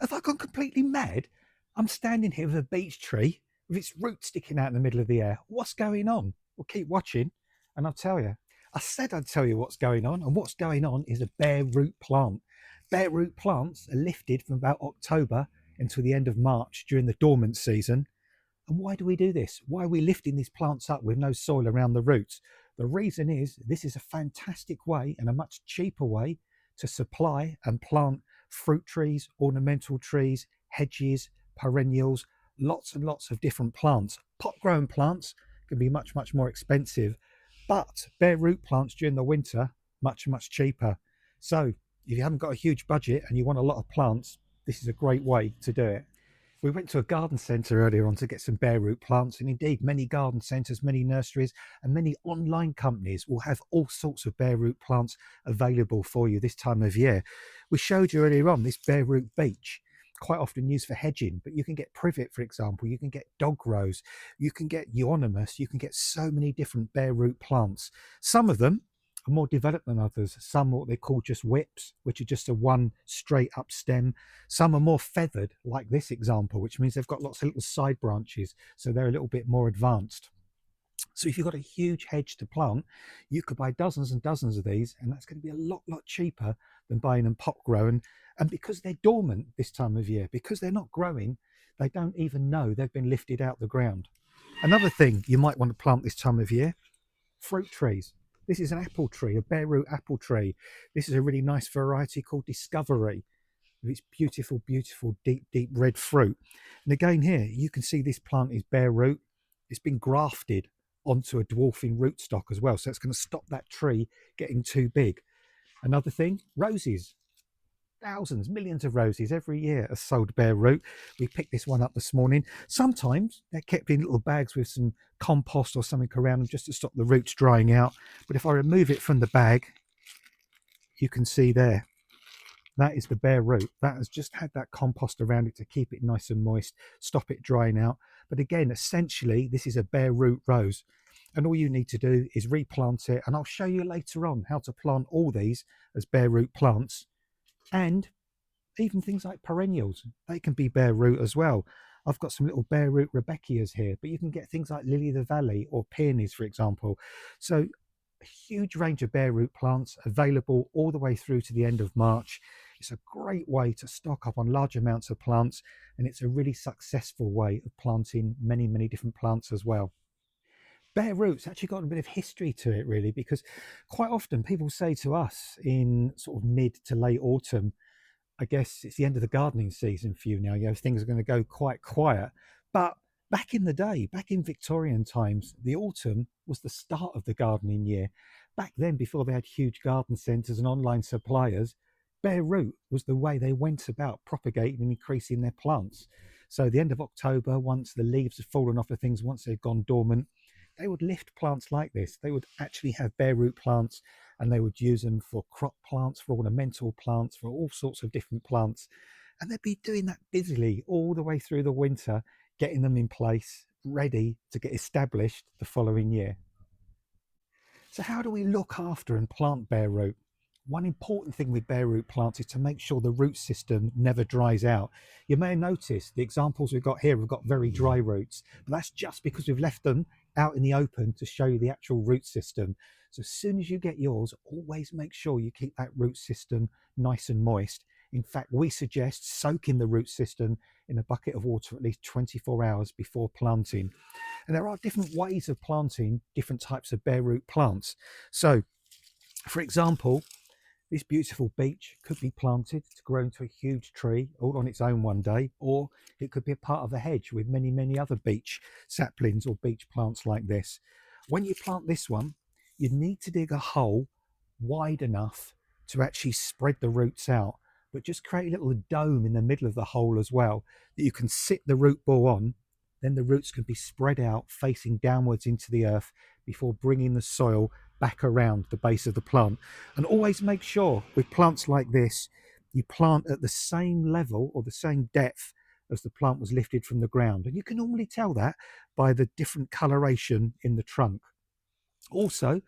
Have I gone completely mad? I'm standing here with a beech tree with its roots sticking out in the middle of the air. What's going on? Well, keep watching and I'll tell you. I said I'd tell you what's going on, and what's going on is a bare root plant. Bare root plants are lifted from about October until the end of March during the dormant season. And why do we do this? Why are we lifting these plants up with no soil around the roots? The reason is this is a fantastic way and a much cheaper way to supply and plant fruit trees, ornamental trees, hedges, perennials, lots and lots of different plants. Pot grown plants can be much, much more expensive, but bare root plants during the winter, much, much cheaper. So if you haven't got a huge budget and you want a lot of plants, this is a great way to do it. We went to a garden centre earlier on to get some bare root plants, and indeed, many garden centres, many nurseries, and many online companies will have all sorts of bare root plants available for you this time of year. We showed you earlier on this bare root beech, quite often used for hedging, but you can get privet, for example, you can get dog rose, you can get euonymus, you can get so many different bare root plants. Some of them are more developed than others. Some are what they call just whips, which are just a one straight up stem. Some are more feathered, like this example, which means they've got lots of little side branches, so they're a little bit more advanced. So if you've got a huge hedge to plant, you could buy dozens and dozens of these, and that's going to be a lot cheaper than buying them pot grown. And because they're dormant this time of year, because they're not growing, they don't even know they've been lifted out the ground. Another thing you might want to plant this time of year: fruit trees. This is an apple tree, a bare root apple tree. This is a really nice variety called Discovery, with its beautiful, beautiful, deep red fruit. And again, here you can see this plant is bare root. It's been grafted onto a dwarfing rootstock as well, so it's going to stop that tree getting too big. Another thing, roses. Thousands, millions of roses every year are sold bare root. We picked this one up this morning. Sometimes they're kept in little bags with some compost or something around them just to stop the roots drying out. But if I remove it from the bag, you can see there, that is the bare root. That has just had that compost around it to keep it nice and moist, stop it drying out. But again, essentially, this is a bare root rose. And all you need to do is replant it. And I'll show you later on how to plant all these as bare root plants. And even things like perennials, they can be bare root as well. I've got some little bare root Rebecchias here, but you can get things like lily of the valley or peonies, for example. So a huge range of bare root plants available all the way through to the end of March. It's a great way to stock up on large amounts of plants, and it's a really successful way of planting many different plants as well. Bare roots actually got a bit of history to it, really, because quite often people say to us in sort of mid to late autumn, I guess it's the end of the gardening season for you now. You know, things are going to go quite quiet. But back in the day, back in Victorian times, the autumn was the start of the gardening year. Back then, before they had huge garden centres and online suppliers, bare root was the way they went about propagating and increasing their plants. So, the end of October, once the leaves have fallen off of things, once they've gone dormant, they would lift plants like this. They would actually have bare root plants, and they would use them for crop plants, for ornamental plants, for all sorts of different plants. And they'd be doing that busily all the way through the winter, getting them in place, ready to get established the following year. So, how do we look after and plant bare root? One important thing with bare root plants is to make sure the root system never dries out. You may notice the examples we've got here have got very dry roots, but that's just because we've left them out in the open to show you the actual root system. So as soon as you get yours, always make sure you keep that root system nice and moist. In fact, we suggest soaking the root system in a bucket of water at least 24 hours before planting. And there are different ways of planting different types of bare root plants. So, for example, this beautiful beech could be planted to grow into a huge tree all on its own one day, or it could be a part of a hedge with many other beech saplings or beech plants like this. When you plant this one, you need to dig a hole wide enough to actually spread the roots out, but just create a little dome in the middle of the hole as well that you can sit the root ball on. Then the roots can be spread out facing downwards into the earth before bringing the soil back around the base of the plant. And always make sure with plants like this, you plant at the same level or the same depth as the plant was lifted from the ground. And you can normally tell that by the different coloration in the trunk. Also,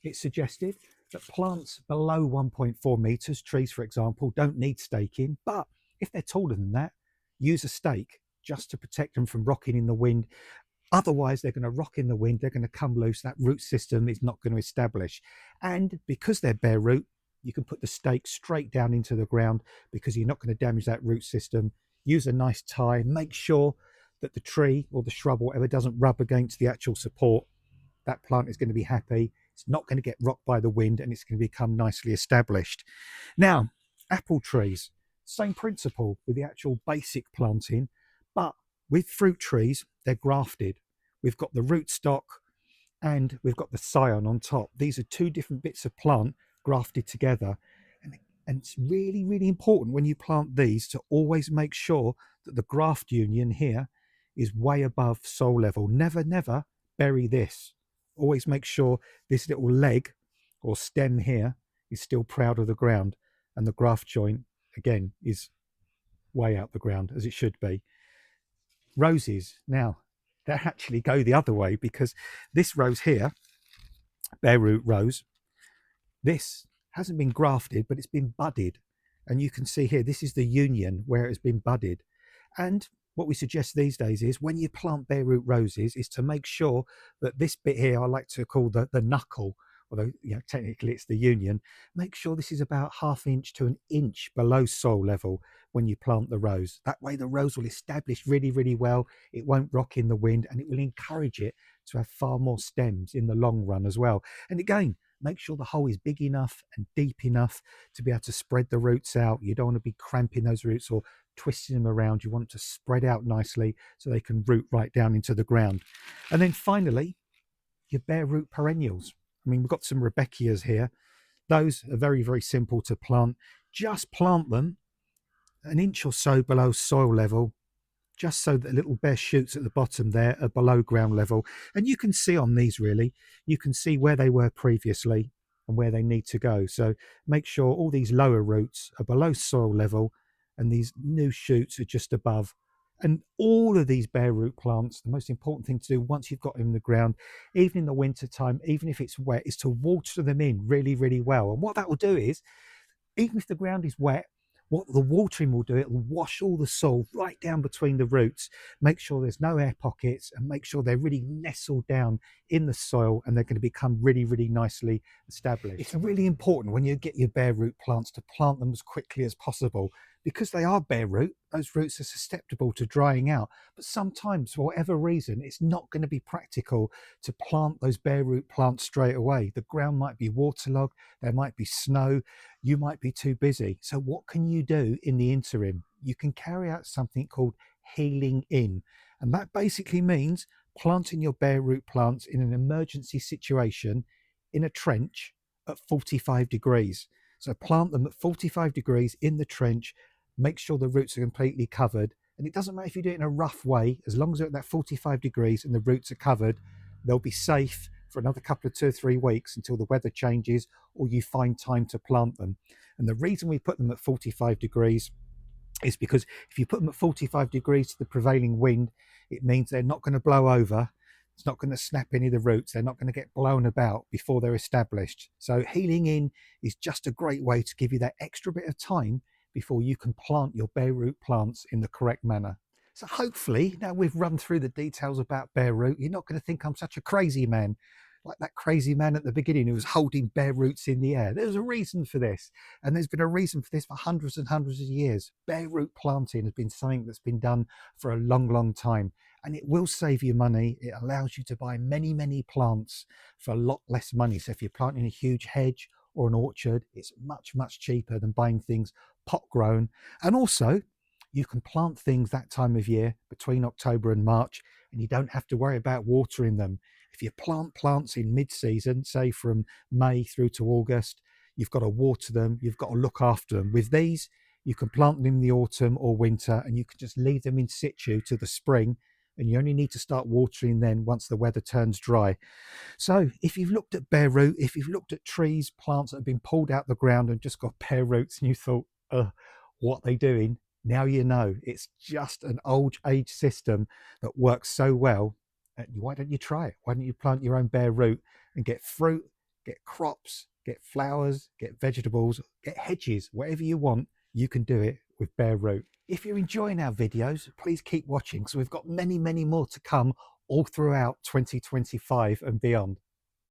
it's suggested that plants below 1.4 meters, trees for example, don't need staking, but If they're taller than that, use a stake just to protect them from rocking in the wind. Otherwise, they're going to rock in the wind, they're going to come loose, that root system is not going to establish. And because they're bare root, you can put the stake straight down into the ground because you're not going to damage that root system. Use a nice tie, make sure that the tree or the shrub or whatever doesn't rub against the actual support. That plant is going to be happy. It's not going to get rocked by the wind and it's going to become nicely established. Now, apple trees, same principle with the actual basic planting, but with fruit trees, they're grafted. We've got the rootstock and we've got the scion on top. These are two different bits of plant grafted together. And it's really, really important when you plant these to always make sure that the graft union here is way above soil level. Never, never bury this. Always make sure this little leg or stem here is still proud of the ground, and the graft joint, again, is way out the ground, as it should be. Roses, now, they actually go the other way, because this rose here, bare root rose, this hasn't been grafted, but it's been budded. And you can see here, this is the union where it has been budded. And what we suggest these days is when you plant bare root roses is to make sure that this bit here, I like to call the knuckle, although technically it's the union, make sure this is about 1/2 inch to 1 inch below soil level when you plant the rose. That way the rose will establish really, really well. It won't rock in the wind and it will encourage it to have far more stems in the long run as well. And again, make sure the hole is big enough and deep enough to be able to spread the roots out. You don't want to be cramping those roots or twisting them around. You want to spread out nicely so they can root right down into the ground. And then finally, your bare root perennials. I mean, we've got some Rebecchias here. Those are very, very simple to plant. Just plant them 1 inch or so below soil level, just so that little bare shoots at the bottom there are below ground level. And you can see on these, really, you can see where they were previously and where they need to go. So make sure all these lower roots are below soil level and these new shoots are just above. And all of these bare root plants, the most important thing to do once you've got them in the ground, even in the winter time, even if it's wet, is to water them in really, really well. And what that will do is, even if the ground is wet, what the watering will do, it will wash all the soil right down between the roots, make sure there's no air pockets, and make sure they're really nestled down in the soil, and they're going to become really, really nicely established. It's really important when you get your bare root plants to plant them as quickly as possible, because they are bare root. Those roots are susceptible to drying out, but sometimes for whatever reason it's not going to be practical to plant those bare root plants straight away. The ground might be waterlogged, there might be snow, you might be too busy. So what can you do in the interim? You can carry out something called healing in, and that basically means planting your bare root plants in an emergency situation in a trench at 45 degrees. So plant them at 45 degrees in the trench, make sure the roots are completely covered. And it doesn't matter if you do it in a rough way, as long as they're at that 45 degrees and the roots are covered, they'll be safe for another couple of 2 or 3 weeks until the weather changes or you find time to plant them. And the reason we put them at 45 degrees is because if you put them at 45 degrees to the prevailing wind, it means they're not going to blow over. It's not going to snap any of the roots. They're not going to get blown about before they're established. So healing in is just a great way to give you that extra bit of time before you can plant your bare root plants in the correct manner. So hopefully, now we've run through the details about bare root, you're not going to think I'm such a crazy man, like that crazy man at the beginning who was holding bare roots in the air. There's a reason for this, and there's been a reason for this for hundreds and hundreds of years. Bare root planting has been something that's been done for a long, long time, and it will save you money. It allows you to buy many, many plants for a lot less money. So if you're planting a huge hedge or an orchard, it's much, much cheaper than buying things pot grown. And also, you can plant things that time of year between October and March, and you don't have to worry about watering them. If you plant plants in mid-season, say from May through to August, you've got to water them, you've got to look after them. With these, you can plant them in the autumn or winter, and you can just leave them in situ to the spring, and you only need to start watering then once the weather turns dry. So if you've looked at bare root, if you've looked at trees, plants that have been pulled out the ground and just got bare roots, and you thought, what are they doing? Now you know. It's just an old age system that works so well. Why don't you try it? Why don't you plant your own bare root and get fruit, get crops, get flowers, get vegetables, get hedges, whatever you want, you can do it with bare root. If you're enjoying our videos, please keep watching because we've got many more to come all throughout 2025 and beyond.